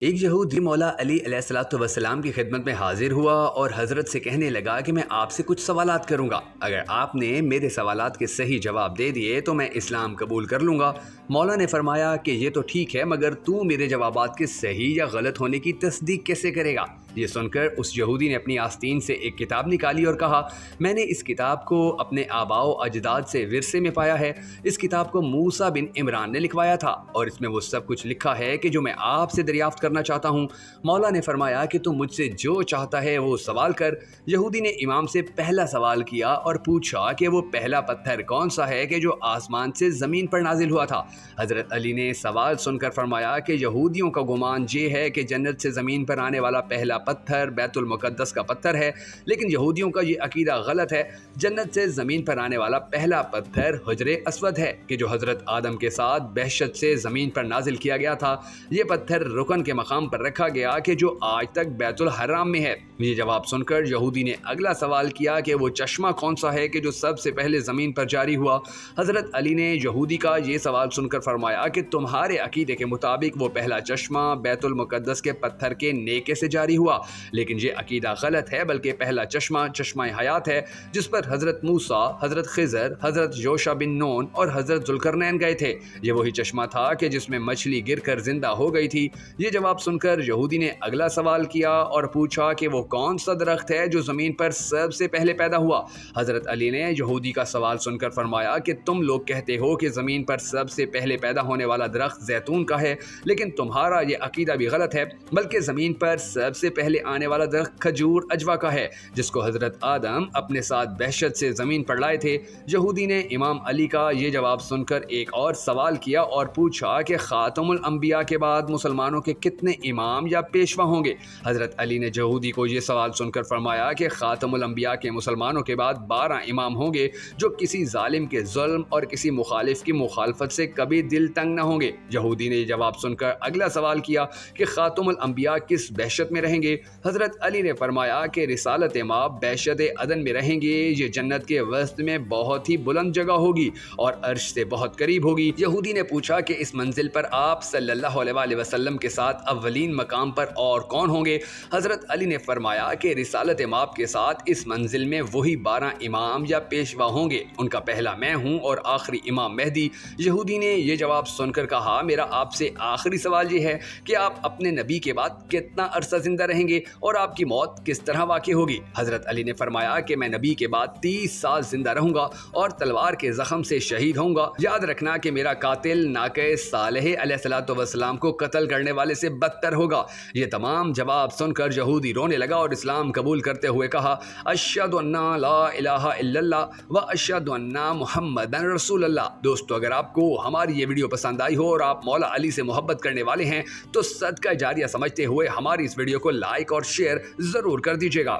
ایک یہودی مولا علی علیہ السلام کی خدمت میں حاضر ہوا اور حضرت سے کہنے لگا کہ میں آپ سے کچھ سوالات کروں گا، اگر آپ نے میرے سوالات کے صحیح جواب دے دیے تو میں اسلام قبول کر لوں گا۔ مولا نے فرمایا کہ یہ تو ٹھیک ہے، مگر تو میرے جوابات کے صحیح یا غلط ہونے کی تصدیق کیسے کرے گا؟ یہ سن کر اس یہودی نے اپنی آستین سے ایک کتاب نکالی اور کہا، میں نے اس کتاب کو اپنے آباء و اجداد سے ورثے میں پایا ہے۔ اس کتاب کو موسیٰ بن عمران نے لکھوایا تھا اور اس میں وہ سب کچھ لکھا ہے کہ جو میں آپ سے دریافت کرنا چاہتا ہوں۔ مولا نے فرمایا کہ تم مجھ سے جو چاہتا ہے وہ سوال کر۔ یہودی نے امام سے پہلا سوال کیا اور پوچھا کہ وہ پہلا پتھر کون سا ہے کہ جو آسمان سے زمین پر نازل ہوا تھا۔ حضرت علی نے سوال سن کر فرمایا کہ یہودیوں کا گمان یہ ہے کہ جنت سے زمین پر آنے والا پہلا پتھر بیت المقدس کا پتھر ہے، لیکن یہودیوں کا یہ عقیدہ غلط ہے۔ جنت سے زمین پر آنے والا پہلا پتھر حجر اسود ہے کہ جو حضرت آدم کے ساتھ بہشت سے زمین پر نازل کیا گیا تھا۔ یہ پتھر رکن کے مقام پر رکھا گیا کہ جو آج تک بیت الحرام میں ہے۔ یہ جواب سن کر یہودی نے اگلا سوال کیا کہ وہ چشمہ کون سا ہے کہ جو سب سے پہلے زمین پر جاری ہوا۔ حضرت علی نے یہودی کا یہ سوال سن کر فرمایا کہ تمہارے عقیدے کے مطابق وہ پہلا چشمہ بیت المقدس کے پتھر کے نیکے سے جاری ہوا، لیکن یہ عقیدہ غلط ہے، بلکہ پہلا چشمہ چشمہ حیات ہے جس پر حضرت موسیٰ، حضرت خضر، حضرت یوشع بن نون اور حضرت ذوالقرنین گئے تھے۔ یہ وہی چشمہ تھا کہ جس میں مچھلی گر کر زندہ ہو گئی تھی۔ یہ جواب سن کر یہودی نے اگلا سوال کیا اور پوچھا کہ وہ کون سا درخت ہے جو زمین پر سب سے پہلے پیدا ہوا۔ حضرت علی نے یہودی کا سوال سن کر فرمایا کہ تم لوگ کہتے ہو کہ زمین پر سب سے پہلے پیدا ہونے والا درخت زیتون کا ہے، لیکن تمہارا یہ عقیدہ بھی غلط ہے، بلکہ زمین پر سب سے پہلے آنے والا درخت کھجور اجوا کا ہے جس کو حضرت آدم اپنے ساتھ بہشت سے زمین پر لائے تھے۔ یہودی نے امام علی کا یہ جواب سن کر ایک اور سوال کیا اور پوچھا کہ خاتم الانبیاء کے بعد مسلمانوں کے کتنے امام یا پیشوا ہوں گے؟ حضرت علی نے یہودی کو یہ سوال سن کر فرمایا کہ خاتم الانبیاء کے مسلمانوں کے بعد 12 امام ہوں گے جو کسی ظالم کے ظلم اور کسی مخالف کی مخالفت سے کبھی دل تنگ نہ ہوں گے۔ یہودی نے یہ جواب سن کر اگلا سوال کیا کہ خاتم الانبیاء کس بہشت میں رہیں گے؟ حضرت علی نے فرمایا کہ رسالت مآب بہشت عدن میں رہیں گے، یہ جنت کے وسط میں بہت ہی بلند جگہ ہوگی اور عرش سے بہت قریب ہوگی۔ یہودی نے پوچھا کہ اس منزل پر آپ صلی اللہ علیہ وسلم کے ساتھ اولین مقام پر اور کون ہوں گے؟ حضرت علی نے فرمایا کہ رسالت مآب کے ساتھ اس منزل میں وہی 12 امام یا پیشوا ہوں گے، ان کا پہلا میں ہوں اور آخری امام مہدی۔ یہودی نے یہ جواب سن کر کہا، میرا آپ سے آخری سوال یہ ہے کہ آپ اپنے نبی کے بعد کتنا عرصہ زندہ رہیں گے اور آپ کی موت کس طرح واقع ہوگی؟ حضرت علی نے فرمایا کہ میں نبی کے بعد 30 سال زندہ رہوں گا اور تلوار کے زخم سے شہید ہوں گا۔ یاد رکھنا کہ میرا قاتل ناقہ صالح علیہ السلام کو قتل کرنے والے سے بدتر ہوگا۔ یہ تمام جواب سن کر یہودی رونے لگا اور اسلام قبول کرتے ہوئے کہا، اشہد ان لا الہ الا اللہ و اشہد ان محمد رسول اللہ۔ دوستو، اگر آپ کو ہماری یہ ویڈیو پسند آئی ہو اور آپ مولا علی سے محبت کرنے والے ہیں تو صدقہ جاریہ سمجھتے ہوئے ہماری اس ویڈیو کو لائک اور شیئر ضرور کر دیجیے گا۔